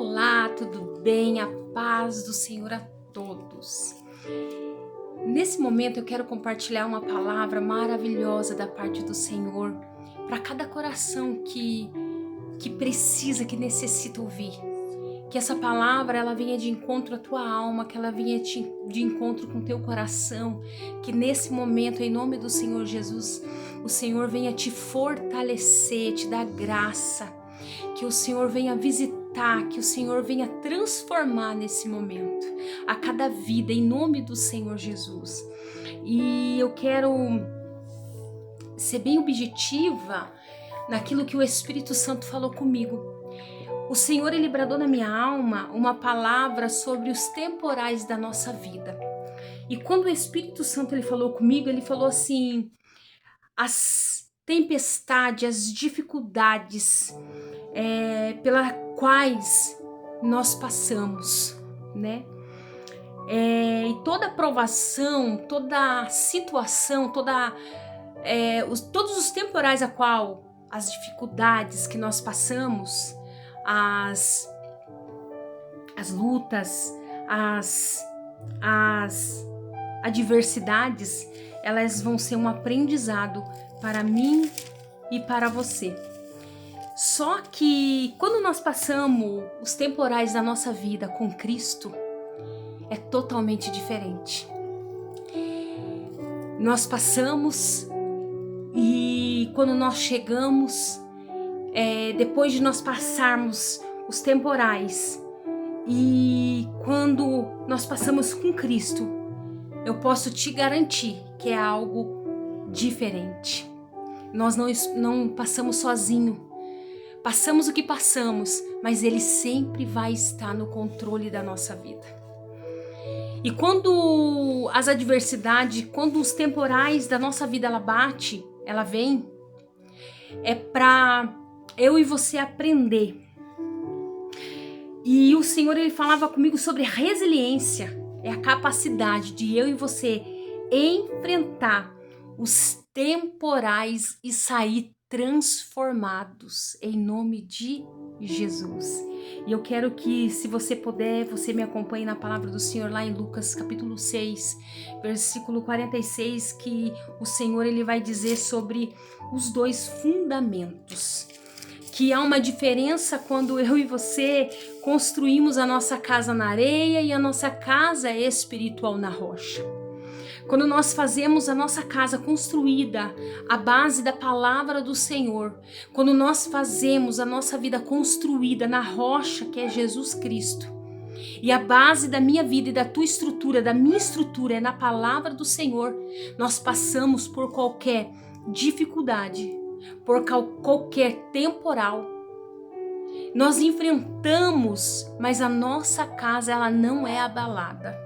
Olá, tudo bem? A paz do Senhor a todos. Nesse momento eu quero compartilhar uma palavra maravilhosa da parte do Senhor para cada coração que precisa, que necessita ouvir. Que essa palavra ela venha de encontro à tua alma, que ela venha de encontro com o teu coração, que nesse momento, em nome do Senhor Jesus, o Senhor venha te fortalecer, te dar graça, que o Senhor venha visitar, que o Senhor venha transformar nesse momento a cada vida, em nome do Senhor Jesus. E eu quero ser bem objetiva naquilo que o Espírito Santo falou comigo. O Senhor, Ele bradou na minha alma uma palavra sobre os temporais da nossa vida. E quando o Espírito Santo Ele falou comigo, Ele falou assim, as tempestades, as dificuldades pelas quais nós passamos, né? E toda provação, toda situação, todos os temporais a qual as dificuldades que nós passamos, as lutas, as adversidades, elas vão ser um aprendizado para mim e para você. Só que quando nós passamos os temporais da nossa vida com Cristo, é totalmente diferente. Nós passamos e quando nós chegamos, depois de nós passarmos os temporais e quando nós passamos com Cristo, eu posso te garantir que é algo diferente. Nós não passamos sozinhos. Passamos o que passamos, mas Ele sempre vai estar no controle da nossa vida. E quando as adversidades, quando os temporais da nossa vida ela vem, é para eu e você aprender. E o Senhor, Ele falava comigo sobre resiliência, é a capacidade de eu e você enfrentar os temporais e sair transformados em nome de Jesus. E eu quero que, se você puder, você me acompanhe na palavra do Senhor lá em Lucas capítulo 6, versículo 46, que o Senhor Ele vai dizer sobre os dois fundamentos. Que há uma diferença quando eu e você construímos a nossa casa na areia e a nossa casa é espiritual na rocha. Quando nós fazemos a nossa casa construída à base da palavra do Senhor, quando nós fazemos a nossa vida construída na rocha que é Jesus Cristo, e a base da minha vida e da tua estrutura, da minha estrutura é na palavra do Senhor, nós passamos por qualquer dificuldade, por qualquer temporal. Nós enfrentamos, mas a nossa casa ela não é abalada.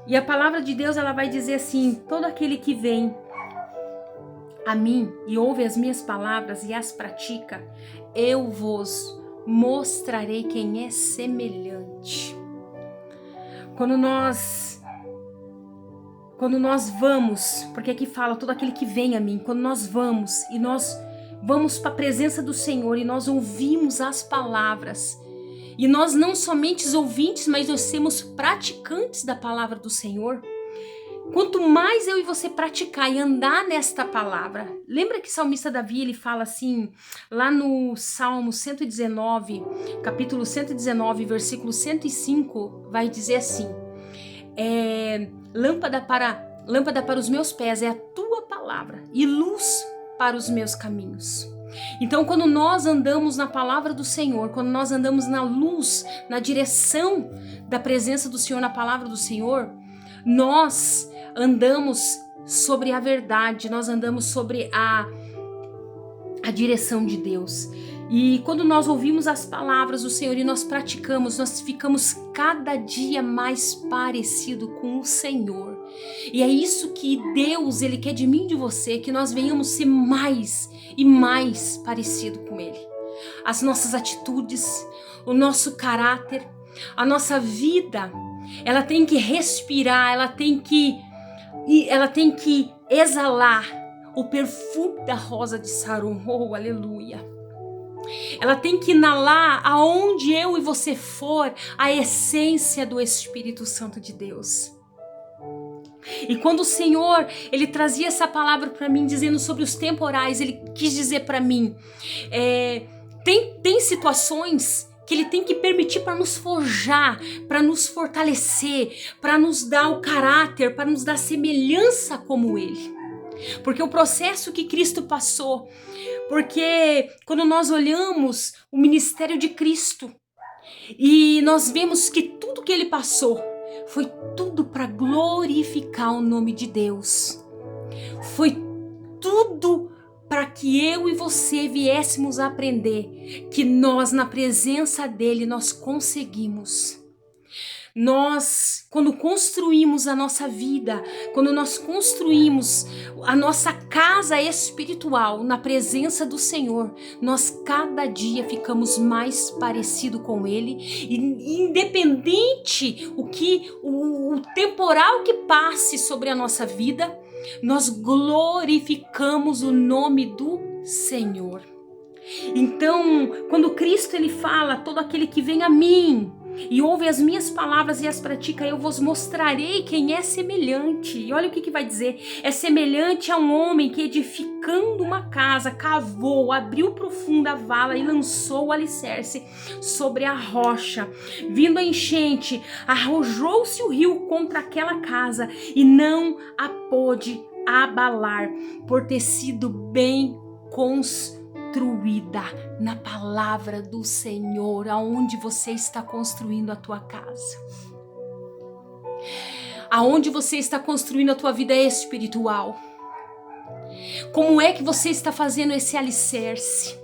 E a palavra de Deus ela vai dizer assim, todo aquele que vem a mim e ouve as minhas palavras e as pratica, eu vos mostrarei quem é semelhante. Quando nós vamos, porque aqui fala todo aquele que vem a mim, quando nós vamos e nós vamos para a presença do Senhor e nós ouvimos as palavras, e nós não somente ouvintes, mas nós somos praticantes da palavra do Senhor. Quanto mais eu e você praticar e andar nesta palavra, lembra que o salmista Davi, ele fala assim, lá no Salmo 119, capítulo 119, versículo 105, vai dizer assim, lâmpada para os meus pés é a tua palavra e luz para os meus caminhos. Então, quando nós andamos na palavra do Senhor, quando nós andamos na luz, na direção da presença do Senhor, na palavra do Senhor, nós andamos sobre a verdade, nós andamos sobre a direção de Deus. E quando nós ouvimos as palavras do Senhor e nós praticamos, nós ficamos cada dia mais parecido com o Senhor. E é isso que Deus, Ele quer de mim e de você, que nós venhamos ser mais e mais parecido com Ele. As nossas atitudes, o nosso caráter, a nossa vida, ela tem que respirar, ela tem que exalar o perfume da rosa de Saron. Oh, aleluia! Ela tem que inalar aonde eu e você for a essência do Espírito Santo de Deus. E quando o Senhor, Ele trazia essa palavra para mim, dizendo sobre os temporais, Ele quis dizer para mim, tem situações que Ele tem que permitir para nos forjar, para nos fortalecer, para nos dar o caráter, para nos dar semelhança como Ele. Porque o processo que Cristo passou, porque quando nós olhamos o ministério de Cristo e nós vemos que tudo que Ele passou foi tudo para glorificar o nome de Deus. Foi tudo para que eu e você viéssemos a aprender que nós, na presença dele, nós conseguimos. Nós, quando construímos a nossa vida, quando nós construímos a nossa casa espiritual na presença do Senhor, nós cada dia ficamos mais parecidos com Ele, e independente o temporal que passe sobre a nossa vida, nós glorificamos o nome do Senhor. Então, quando Cristo ele fala, todo aquele que vem a mim e ouve as minhas palavras e as pratica, eu vos mostrarei quem é semelhante. E olha o que vai dizer. É semelhante a um homem que, edificando uma casa, cavou, abriu profunda vala e lançou o alicerce sobre a rocha. Vindo a enchente, arrojou-se o rio contra aquela casa e não a pôde abalar, por ter sido bem construída na palavra do Senhor. Aonde você está construindo a tua casa? Aonde você está construindo a tua vida espiritual? Como é que você está fazendo esse alicerce?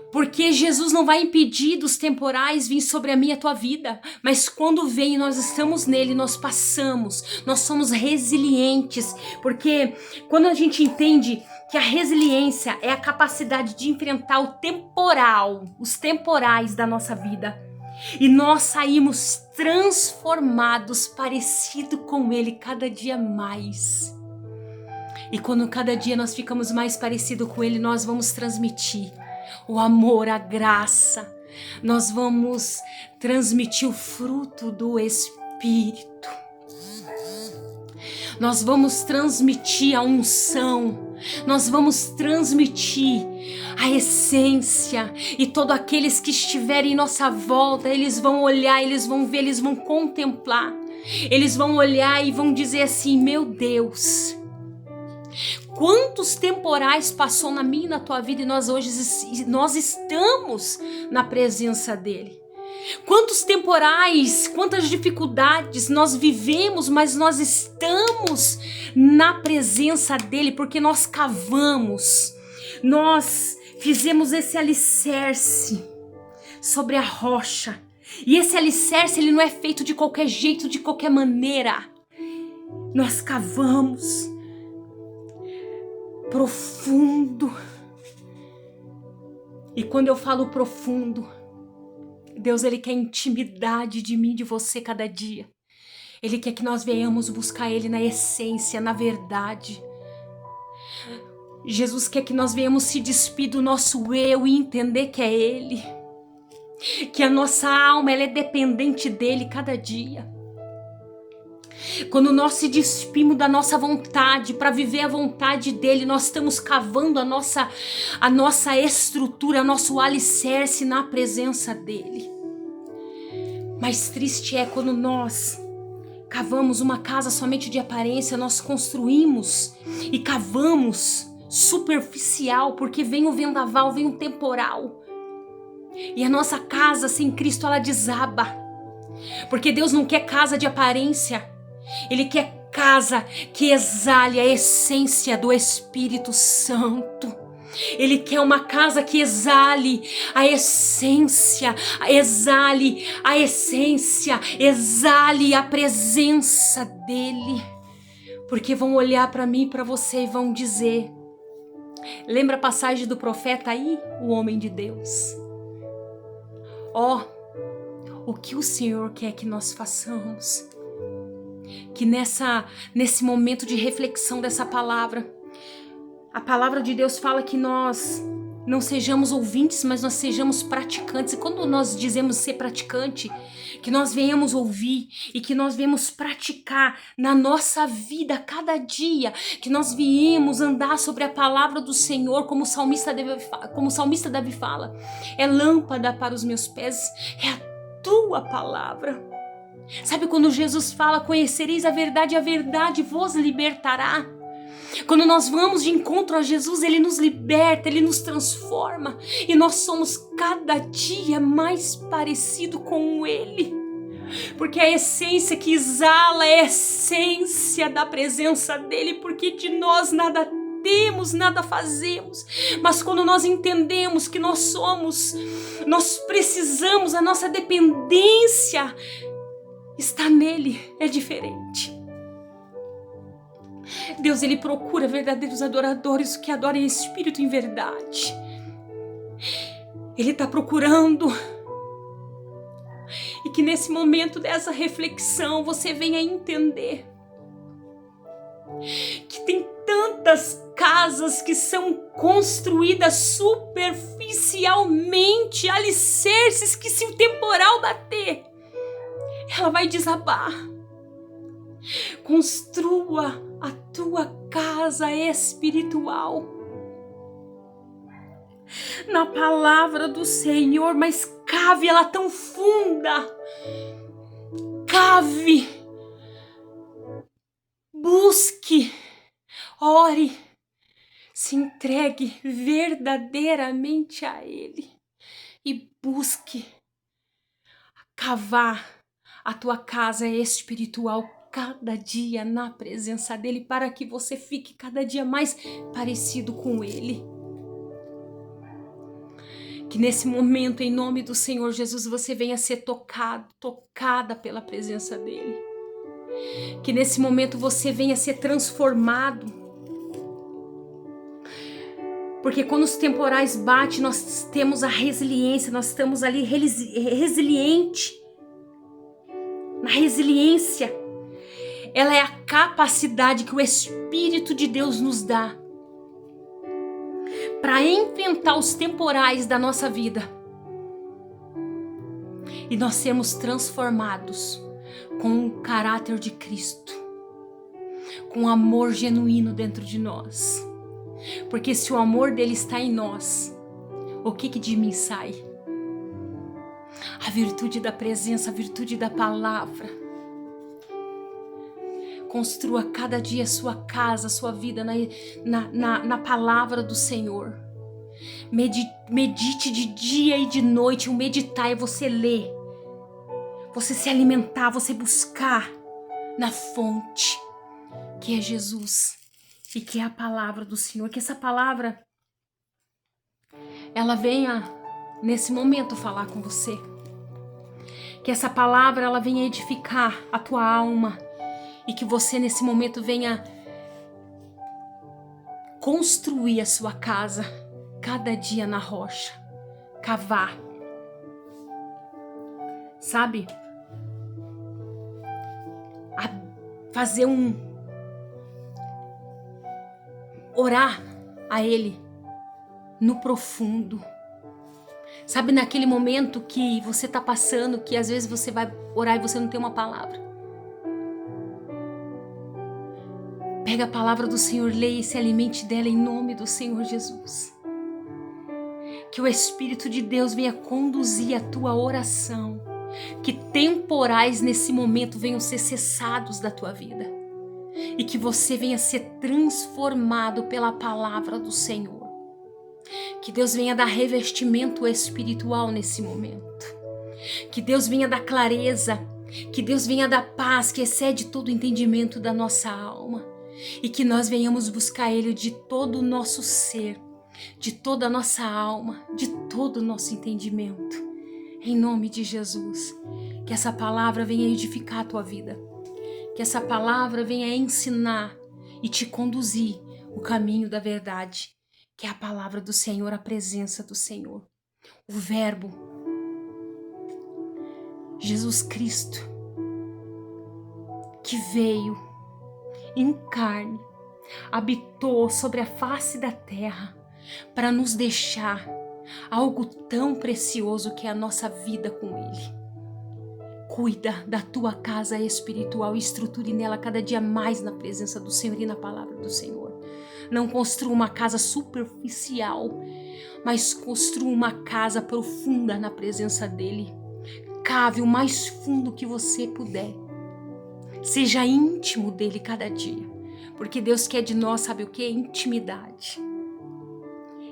Porque Jesus não vai impedir dos temporais vir sobre a minha e a tua vida, mas quando vem, nós estamos nele, nós passamos, nós somos resilientes, porque quando a gente entende que a resiliência é a capacidade de enfrentar o temporal, os temporais da nossa vida, e nós saímos transformados, parecido com ele cada dia mais. E quando cada dia nós ficamos mais parecido com ele, nós vamos transmitir o amor, a graça, nós vamos transmitir o fruto do Espírito, nós vamos transmitir a unção, nós vamos transmitir a essência, e todos aqueles que estiverem em nossa volta, eles vão olhar, eles vão ver, eles vão contemplar, eles vão olhar e vão dizer assim: meu Deus, quantos temporais passou na minha e na tua vida, e nós hoje nós estamos na presença dele. Quantos temporais, quantas dificuldades nós vivemos, mas nós estamos na presença dele, porque nós cavamos, nós fizemos esse alicerce sobre a rocha. E esse alicerce, ele não é feito de qualquer jeito, de qualquer maneira. Nós cavamos profundo. E quando eu falo profundo, Deus, ele quer intimidade de mim, de você cada dia. Ele quer que nós venhamos buscar ele na essência, na verdade. Jesus quer que nós venhamos se despir do nosso eu e entender que é ele. Que a nossa alma, ela é dependente dele cada dia. Quando nós se despimos da nossa vontade para viver a vontade dele, nós estamos cavando a nossa estrutura, nosso alicerce na presença dele. Mas triste é quando nós cavamos uma casa somente de aparência, nós construímos e cavamos superficial, porque vem o vendaval, vem o temporal, e a nossa casa sem Cristo, ela desaba. Porque Deus não quer casa de aparência, ele quer casa que exale a essência do Espírito Santo. Ele quer uma casa que exale a essência, exale a presença dele. Porque vão olhar para mim e para você e vão dizer: lembra a passagem do profeta aí, o homem de Deus? O que o Senhor quer que nós façamos? Que nesse momento de reflexão dessa palavra, a palavra de Deus fala que nós não sejamos ouvintes, mas nós sejamos praticantes. E quando nós dizemos ser praticante, que nós venhamos ouvir e que nós venhamos praticar na nossa vida cada dia, que nós viemos andar sobre a palavra do Senhor, como o salmista Davi fala, é lâmpada para os meus pés, é a tua palavra. Sabe quando Jesus fala, conhecereis a verdade vos libertará? Quando nós vamos de encontro a Jesus, Ele nos liberta, Ele nos transforma e nós somos cada dia mais parecido com Ele. Porque a essência que exala é a essência da presença dEle, porque de nós nada temos, nada fazemos. Mas quando nós entendemos que nós precisamos, a nossa dependência está nele, é diferente. Deus, Ele procura verdadeiros adoradores que adorem em espírito e em verdade. Ele está procurando. E que nesse momento dessa reflexão você venha entender que tem tantas casas que são construídas superficialmente, alicerces que se o temporal bater, ela vai desabar. Construa a tua casa espiritual na palavra do Senhor, mas cave ela tão funda. Cave, busque, ore, se entregue verdadeiramente a Ele e busque cavar a tua casa espiritual cada dia na presença dEle, para que você fique cada dia mais parecido com Ele. Que nesse momento, em nome do Senhor Jesus, você venha ser tocada pela presença dEle. Que nesse momento você venha ser transformado. Porque quando os temporais batem, nós temos a resiliência, nós estamos ali resiliente. Na resiliência, ela é a capacidade que o Espírito de Deus nos dá para enfrentar os temporais da nossa vida e nós sermos transformados com o caráter de Cristo, com o amor genuíno dentro de nós. Porque se o amor dele está em nós, o que de mim sai? A virtude da presença, a virtude da palavra. Construa cada dia a sua casa, a sua vida na palavra do Senhor. Medite de dia e de noite. O meditar é você ler, você se alimentar, você buscar na fonte, que é Jesus e que é a palavra do Senhor. Que essa palavra, ela venha nesse momento falar com você. Que essa palavra, ela venha edificar a tua alma. E que você nesse momento venha construir a sua casa cada dia na rocha, cavar, sabe? Fazer orar a Ele no profundo. Sabe, naquele momento que você está passando, que às vezes você vai orar e você não tem uma palavra. Pega a palavra do Senhor, leia e se alimente dela em nome do Senhor Jesus. Que o Espírito de Deus venha conduzir a tua oração. Que temporais nesse momento venham ser cessados da tua vida. E que você venha ser transformado pela palavra do Senhor. Que Deus venha dar revestimento espiritual nesse momento. Que Deus venha dar clareza. Que Deus venha dar paz que excede todo o entendimento da nossa alma. E que nós venhamos buscar Ele de todo o nosso ser, de toda a nossa alma, de todo o nosso entendimento. Em nome de Jesus, que essa palavra venha edificar a tua vida. Que essa palavra venha ensinar e te conduzir o caminho da verdade, que é a palavra do Senhor, a presença do Senhor. O Verbo, Jesus Cristo, que veio em carne, habitou sobre a face da terra, para nos deixar algo tão precioso que é a nossa vida com Ele. Cuida da tua casa espiritual e estruture nela cada dia mais na presença do Senhor e na palavra do Senhor. Não construa uma casa superficial, mas construa uma casa profunda na presença dEle. Cave o mais fundo que você puder. Seja íntimo dEle cada dia, porque Deus quer de nós, sabe o que? Intimidade.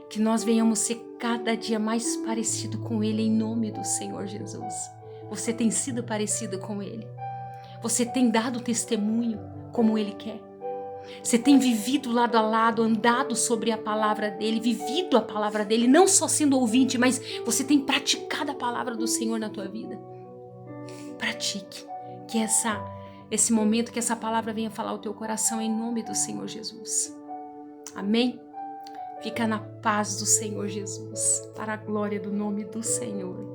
Que nós venhamos ser cada dia mais parecido com Ele em nome do Senhor Jesus. Você tem sido parecido com Ele. Você tem dado testemunho como Ele quer. Você tem vivido lado a lado, andado sobre a palavra dEle, vivido a palavra dEle, não só sendo ouvinte, mas você tem praticado a palavra do Senhor na tua vida. Pratique. Que esse momento, que essa palavra venha falar ao teu coração em nome do Senhor Jesus. Amém? Fica na paz do Senhor Jesus, para a glória do nome do Senhor.